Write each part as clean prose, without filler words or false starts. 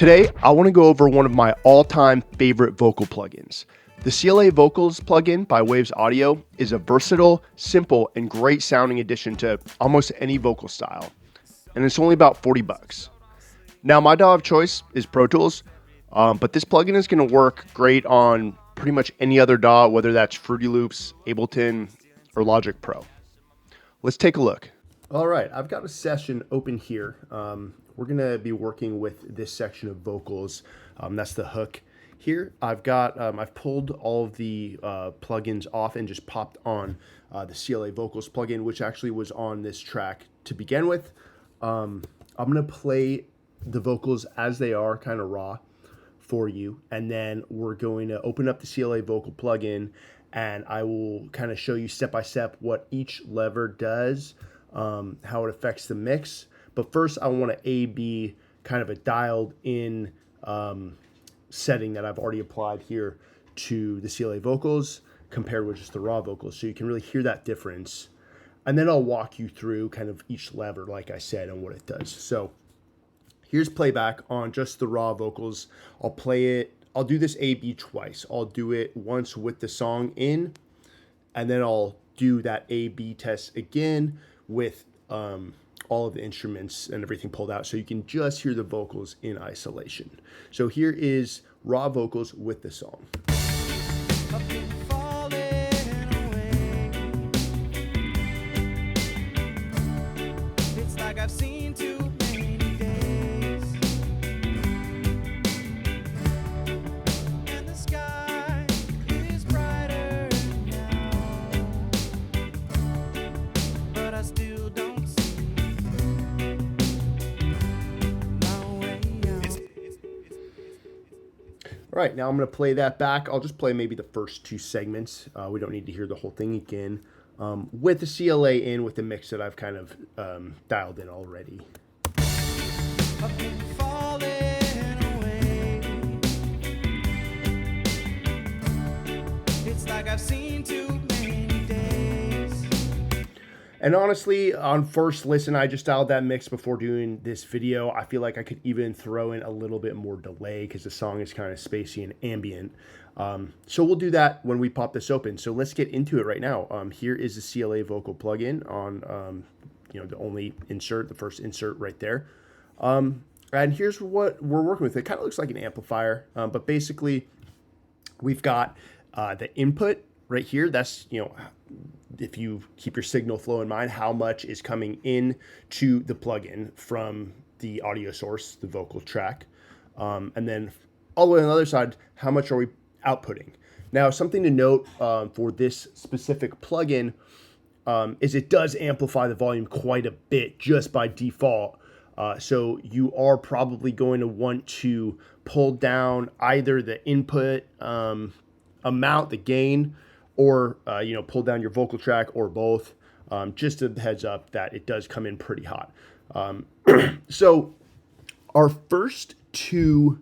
Today, I want to go over one of my all-time favorite vocal plugins. The CLA Vocals plugin by Waves Audio is a versatile, simple, and great sounding addition to almost any vocal style. And it's only about 40 bucks. Now, my DAW of choice is Pro Tools, but this plugin is going to work great on pretty much any other DAW, whether that's Fruity Loops, Ableton, or Logic Pro. Let's take a look. All right, I've got a session open here. We're going to be working with this section of vocals. That's the hook. Here, I've pulled all of the plugins off and just popped on the CLA Vocals plugin, which actually was on this track to begin with. I'm going to play the vocals as they are, kind of raw, for you. And then we're going to open up the CLA Vocal plugin, and I will kind of show you step by step what each lever does, how it affects the mix. But first, I want to A/B kind of a dialed in setting that I've already applied here to the CLA Vocals compared with just the raw vocals, so you can really hear that difference. And then I'll walk you through kind of each lever, like I said, and what it does. So here's playback on just the raw vocals. I'll play it. I'll do this A/B twice. I'll do it once with the song in, and then I'll do that A/B test again with all of the instruments and everything pulled out, so you can just hear the vocals in isolation. So here is raw vocals with the song. It's like I've seen too many days, and the sky is brighter now, but I still don't see my way out. All right, now I'm going to play that back. I'll just play maybe the first two segments. We don't need to hear the whole thing again. With the CLA in, with the mix that I've kind of dialed in already. I've been falling away. It's like I've seen too many days. And honestly, on first listen, I just dialed that mix before doing this video. I feel like I could even throw in a little bit more delay because the song is kind of spacey and ambient. So we'll do that when we pop this open. So let's get into it right now. Here is the CLA Vocal plugin on, the only insert, the first insert right there. And here's what we're working with. It kind of looks like an amplifier, but basically we've got the input right here. That's, if you keep your signal flow in mind, how much is coming in to the plugin from the audio source, the vocal track. And then all the way on the other side, how much are we outputting? Now, something to note for this specific plugin is it does amplify the volume quite a bit just by default. So you are probably going to want to pull down either the input amount, the gain, or pull down your vocal track, or both. Just a heads up that it does come in pretty hot. So our first two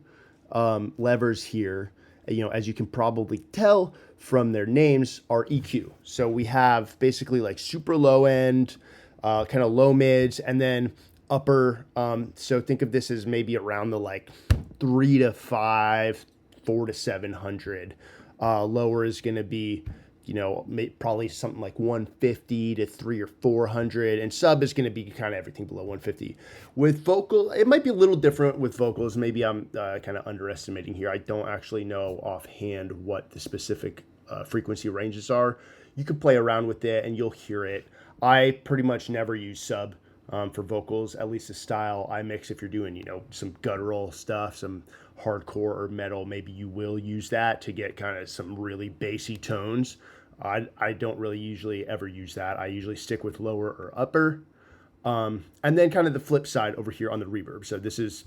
levers here, as you can probably tell from their names, are EQ. So we have basically like super low end, kind of low mids, and then upper. So think of this as maybe around the like 3 to 5, 4 to 700. Lower is going to be, probably something like 150 to 300 or 400, and sub is going to be kind of everything below 150. With vocal, it might be a little different with vocals. Maybe I'm kind of underestimating here. I don't actually know offhand what the specific frequency ranges are. You can play around with it and you'll hear it. I pretty much never use sub for vocals, at least the style I mix. If you're doing, some guttural stuff, some hardcore or metal, maybe you will use that to get kind of some really bassy tones. I don't really usually ever use that. I usually stick with lower or upper. And then kind of the flip side over here on the reverb. So this is,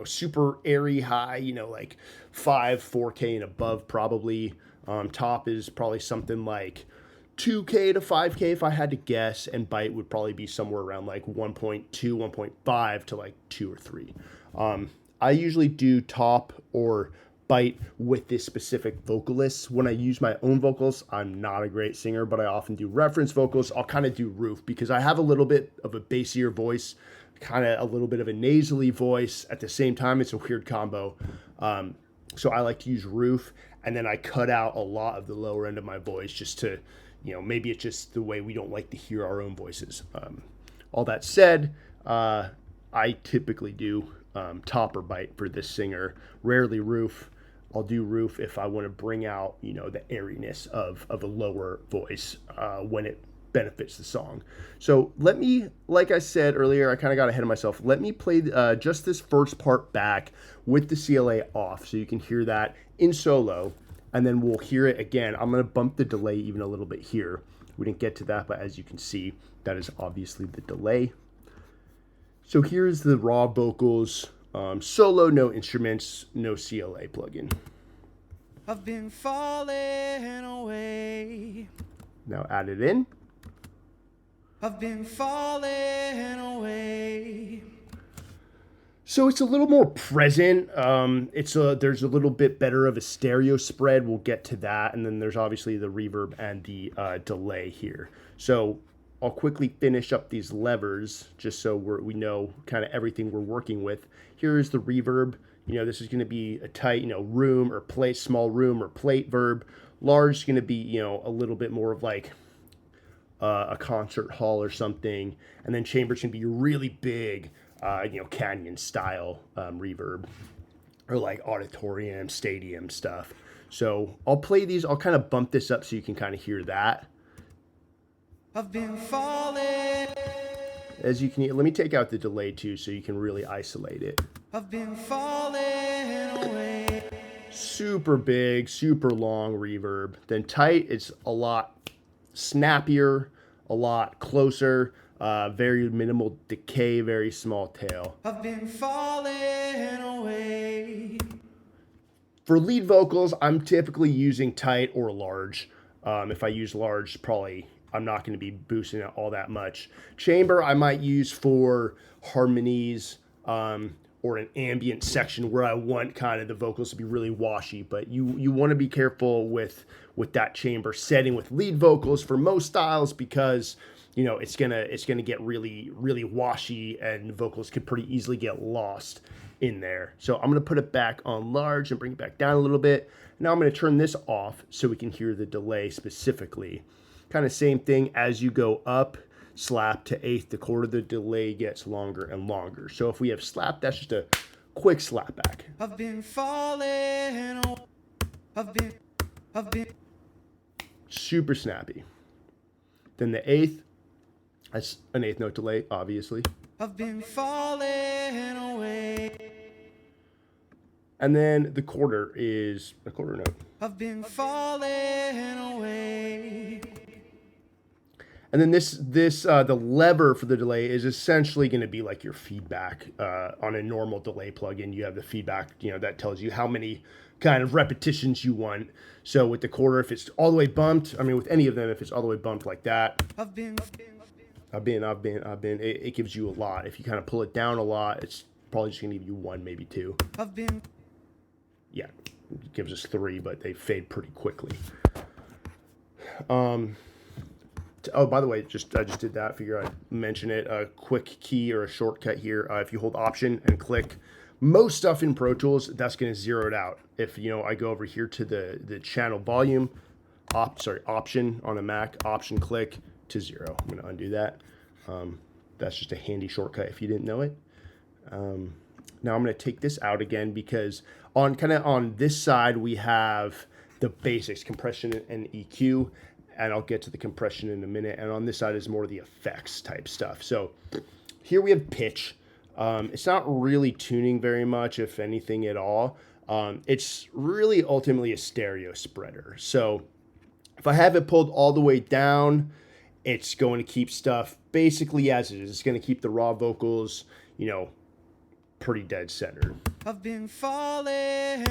super airy high, like 4K and above probably. Top is probably something like 2K to 5K if I had to guess, and bite would probably be somewhere around like 1.2, 1.5 to like 2 or 3. I usually do top or bite with this specific vocalist. When I use my own vocals, I'm not a great singer, but I often do reference vocals. I'll kind of do roof because I have a little bit of a bassier voice, kind of a little bit of a nasally voice at the same time. It's a weird combo. So I like to use roof, and then I cut out a lot of the lower end of my voice just to, maybe it's just the way we don't like to hear our own voices. All that said, I typically do top or bite for this singer, rarely roof. I'll do roof if I want to bring out, the airiness of a lower voice when it benefits the song. So let me, like I said earlier, I kind of got ahead of myself. Let me play just this first part back with the CLA off so you can hear that in solo, and then we'll hear it again. I'm going to bump the delay even a little bit here. We didn't get to that, but as you can see, that is obviously the delay. So here's the raw vocals, solo, no instruments, no CLA plugin. I've been falling away. Now add it in. I've been falling away. So it's a little more present. There's a little bit better of a stereo spread. We'll get to that. And then there's obviously the reverb and the delay here. So I'll quickly finish up these levers just so we know kind of everything we're working with. Here's the reverb. This is going to be a tight, room or plate, small room or plate verb. Large is going to be, a little bit more of like a concert hall or something. And then chamber's going to be really big, canyon style reverb or like auditorium, stadium stuff. So I'll play these. I'll kind of bump this up so you can kind of hear that. I've been falling. As you can hear, let me take out the delay too so you can really isolate it. I've been falling away. Super big, super long reverb. Then tight, it's a lot snappier, a lot closer, very minimal decay, very small tail. I've been falling away. For lead vocals, I'm typically using tight or large. If I use large, probably I'm not going to be boosting it all that much. Chamber, I might use for harmonies or an ambient section where I want kind of the vocals to be really washy. But you want to be careful with that chamber setting with lead vocals for most styles because it's gonna get really, really washy and vocals can pretty easily get lost in there. So I'm gonna put it back on large and bring it back down a little bit. Now I'm gonna turn this off so we can hear the delay specifically. Kind of same thing as you go up, slap to eighth, the quarter, the delay gets longer and longer. So if we have slap, that's just a quick slap back. I've been falling. I've been. Super snappy. Then the eighth, that's an eighth note delay, obviously. I've been falling away. And then the quarter is a quarter note. I've been falling away. And then the lever for the delay is essentially going to be like your feedback. On a normal delay plugin, you have the feedback, that tells you how many kind of repetitions you want. So with the quarter, if it's all the way bumped, with any of them, if it's all the way bumped like that, it gives you a lot. If you kind of pull it down a lot, it's probably just going to give you one, maybe two. Yeah, it gives us three, but they fade pretty quickly. Oh, by the way, I just did that. Figure I'd mention it. A quick key or a shortcut here. If you hold Option and click most stuff in Pro Tools, that's going to zero it out. If I go over here to the channel volume, Option on a Mac, Option click to 0. I'm going to undo that. That's just a handy shortcut if you didn't know it. Now I'm going to take this out again because on this side we have the basics, compression and EQ. And I'll get to the compression in a minute. And on this side is more of the effects type stuff. So here we have pitch. It's not really tuning very much, if anything at all. It's really ultimately a stereo spreader. So if I have it pulled all the way down, it's going to keep stuff basically as it is. It's going to keep the raw vocals, pretty dead centered. I've been falling.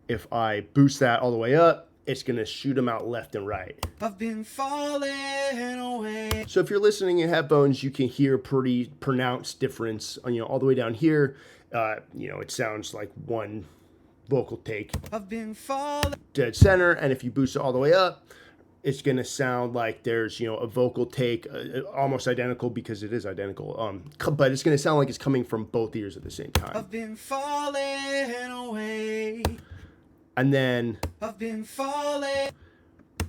If I boost that all the way up, it's going to shoot them out left and right. I've been falling away. So if you're listening in headphones, you can hear pretty pronounced difference, all the way down here. It sounds like one vocal take I've been falling. dead center, and if you boost it all the way up, it's going to sound like there's, you know, a vocal take almost identical, because it is identical, but it's going to sound like it's coming from both ears at the same time. I've been falling away. And then I've been falling.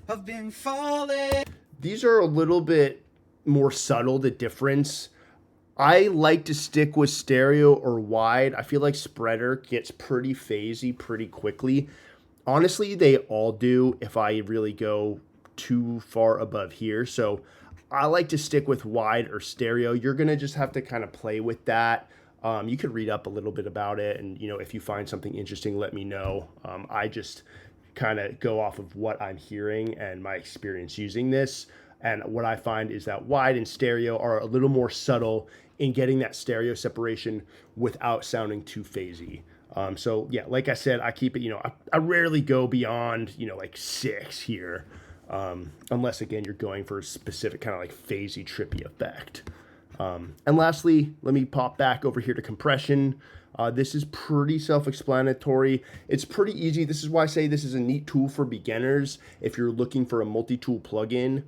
I've been falling. these are a little bit more subtle, the difference. I like to stick with stereo or wide. I feel like spreader gets pretty phasey pretty quickly. Honestly, they all do if I really go too far above here. So I like to stick with wide or stereo. You're going to just have to kind of play with that. You could read up a little bit about it, and, you know, if you find something interesting, let me know. I just kind of go off of what I'm hearing and my experience using this. And what I find is that wide and stereo are a little more subtle in getting that stereo separation without sounding too phasey. So yeah, like I said, I keep it, you know, I rarely go beyond, you know, like 6 here. Unless again, you're going for a specific kind of like phasey, trippy effect. And lastly, let me pop back over here to compression. This is pretty self-explanatory. It's pretty easy. This is why I say this is a neat tool for beginners. If you're looking for a multi-tool plugin,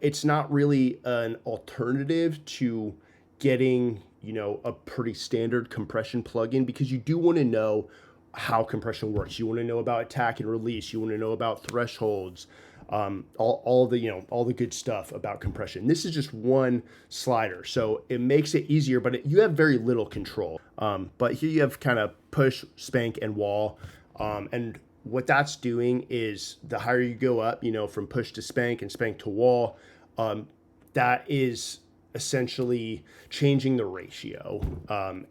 it's not really an alternative to getting, you know, a pretty standard compression plugin, because you do want to know how compression works. You want to know about attack and release. You want to know about thresholds, all the, you know, all the good stuff about compression. This is just one slider, so it makes it easier, but you have very little control. But here you have kind of push, spank, and wall, and what that's doing is the higher you go up, you know, from push to spank and spank to wall, that is essentially changing the ratio.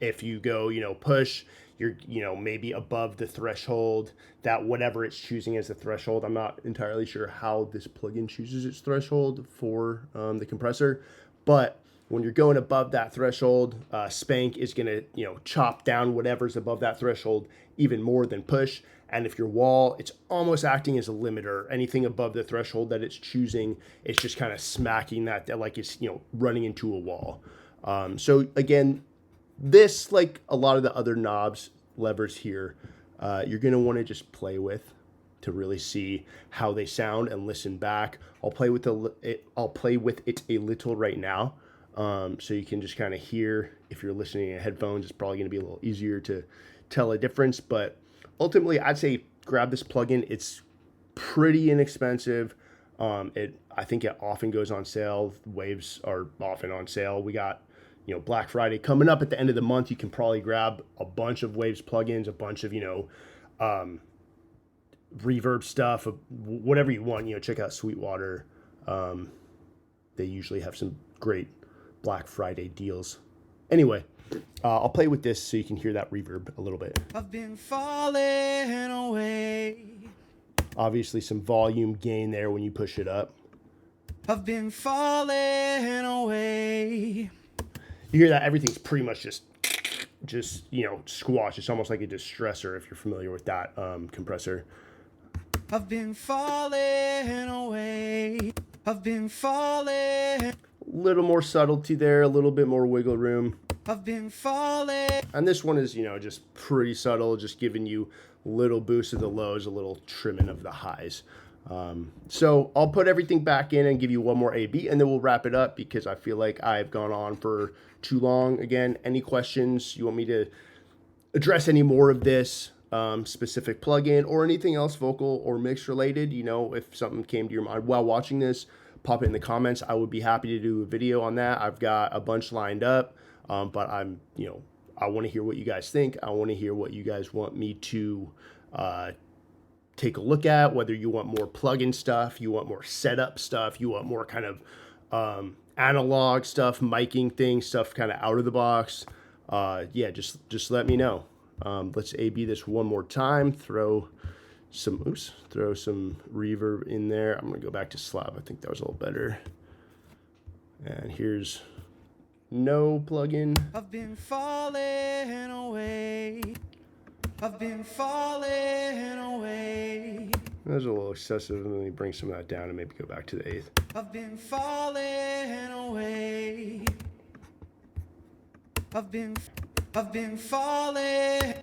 If you go, you know, push, you're, you know, maybe above the threshold, that whatever it's choosing as the threshold. I'm not entirely sure how this plugin chooses its threshold for the compressor, but when you're going above that threshold, spank is going to, you know, chop down whatever's above that threshold even more than push. And if your wall, it's almost acting as a limiter. Anything above the threshold that it's choosing, it's just kind of smacking that like it's, you know, running into a wall. So again, this, like a lot of the other knobs, levers here, you're going to want to just play with to really see how they sound and listen back. I'll play with it a little right now, so you can just kind of hear. If you're listening in headphones, it's probably going to be a little easier to tell a difference. But ultimately, I'd say grab this plugin. It's pretty inexpensive. I think it often goes on sale. Waves are often on sale. We got, you know, Black Friday coming up at the end of the month. You can probably grab a bunch of Waves plugins, a bunch of, you know, reverb stuff, whatever you want. You know, check out Sweetwater. They usually have some great Black Friday deals. Anyway, I'll play with this so you can hear that reverb a little bit. I've been falling away. Obviously some volume gain there when you push it up. I've been falling away. You hear that everything's pretty much just, you know, squash. It's almost like a distressor if you're familiar with that compressor. I've been falling away. I've been falling. Little more subtlety there, a little bit more wiggle room. I've been falling. And this one is, you know, just pretty subtle, just giving you little boost of the lows, a little trimming of the highs. So I'll put everything back in and give you one more A/B, and then we'll wrap it up because I feel like I've gone on for too long. Again, any questions you want me to address any more of this specific plugin or anything else vocal or mix related, you know, if something came to your mind while watching this, pop it in the comments. I would be happy to do a video on that. I've got a bunch lined up, but I'm, you know, I want to hear what you guys think. I want to hear what you guys want me to take a look at, whether you want more plugin stuff, you want more setup stuff, you want more kind of analog stuff, miking things, stuff kind of out of the box. Yeah, just let me know. Let's A/B this one more time. Throw some reverb in there. I'm gonna go back to slab. I think that was a little better. And here's no plugin. I've been falling away. I've been falling away. That was a little excessive. Let me bring some of that down and maybe go back to the 8th. I've been falling away. I've been falling.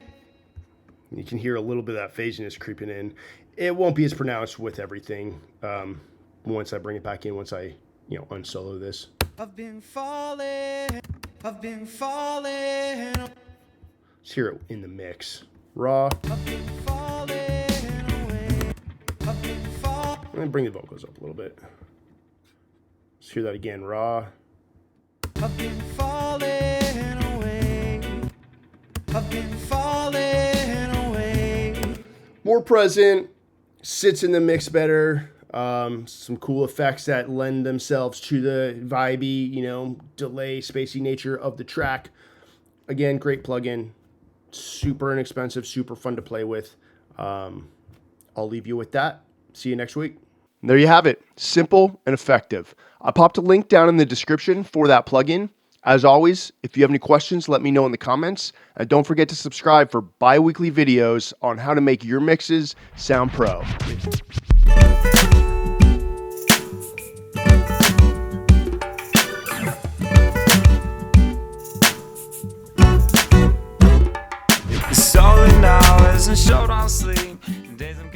You can hear a little bit of that phasiness creeping in. It won't be as pronounced with everything once I bring it back in, once I, unsolo this. I've been falling. I've been falling. Let's hear it in the mix. Raw. I've been falling away. I've been falling. Let me bring the vocals up a little bit. Let's hear that again. Raw. I've been falling away. I've been falling away. More present, sits in the mix better. Some cool effects that lend themselves to the vibey, delay, spacey nature of the track. Again, great plugin. Super inexpensive, super fun to play with. I'll leave you with that. See you next week. There you have it. Simple and effective. I popped a link down in the description for that plugin. As always, if you have any questions, let me know in the comments. And don't forget to subscribe for bi-weekly videos on how to make your mixes sound pro. Solid hours and showdown sleep. Days I'm